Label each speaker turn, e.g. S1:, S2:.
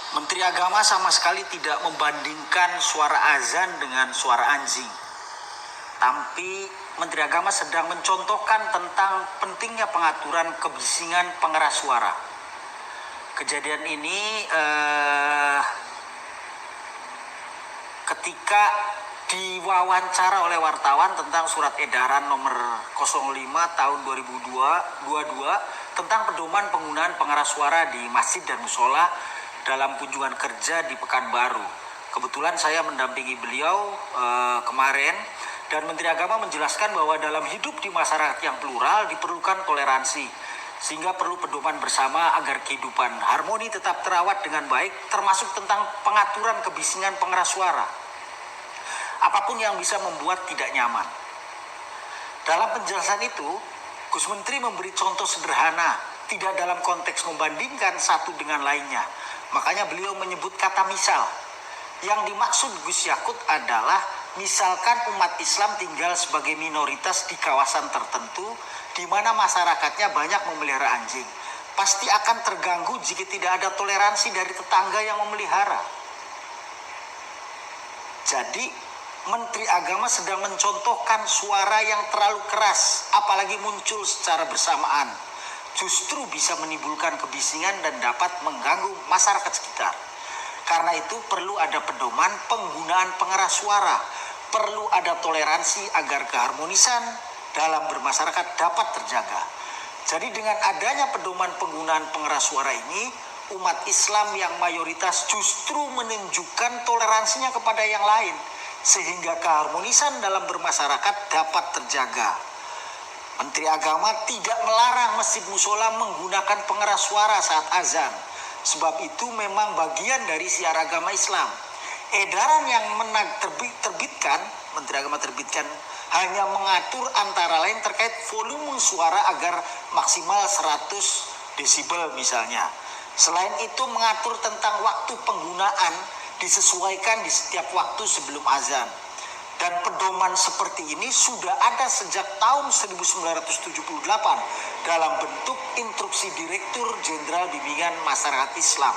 S1: Menteri Agama sama sekali tidak membandingkan suara azan dengan suara anjing. Tapi Menteri Agama sedang mencontohkan tentang pentingnya pengaturan kebisingan pengeras suara. Kejadian ini ketika diwawancara oleh wartawan tentang surat edaran nomor 05 tahun 2022 tentang pedoman penggunaan pengeras suara di masjid dan musola dalam kunjungan kerja di Pekanbaru. Kebetulan saya mendampingi beliau kemarin, dan Menteri Agama menjelaskan bahwa dalam hidup di masyarakat yang plural diperlukan toleransi, sehingga perlu pedoman bersama agar kehidupan harmoni tetap terawat dengan baik, termasuk tentang pengaturan kebisingan pengeras suara. Apapun yang bisa membuat tidak nyaman. Dalam penjelasan itu, Gus Menteri memberi contoh sederhana, tidak dalam konteks membandingkan satu dengan lainnya. Makanya beliau menyebut kata misal. Yang dimaksud Gus Yakut adalah misalkan umat Islam tinggal sebagai minoritas di kawasan tertentu di mana masyarakatnya banyak memelihara anjing. Pasti akan terganggu jika tidak ada toleransi dari tetangga yang memelihara. Jadi Menteri Agama sedang mencontohkan suara yang terlalu keras, apalagi muncul secara bersamaan, justru bisa menimbulkan kebisingan dan dapat mengganggu masyarakat sekitar. Karena itu perlu ada pedoman penggunaan pengeras suara, perlu ada toleransi agar keharmonisan dalam bermasyarakat dapat terjaga. Jadi dengan adanya pedoman penggunaan pengeras suara ini, umat Islam yang mayoritas justru menunjukkan toleransinya kepada yang lain, sehingga keharmonisan dalam bermasyarakat dapat terjaga. Menteri Agama tidak melarang masjid musola menggunakan pengeras suara saat azan, sebab itu memang bagian dari syiar agama Islam. Edaran yang terbitkan, Menteri Agama terbitkan, hanya mengatur antara lain terkait volume suara agar maksimal 100 desibel misalnya. Selain itu mengatur tentang waktu penggunaan disesuaikan di setiap waktu sebelum azan. Dan pedoman seperti ini sudah ada sejak tahun 1978 dalam bentuk Instruksi Direktur Jenderal Bimbingan Masyarakat Islam.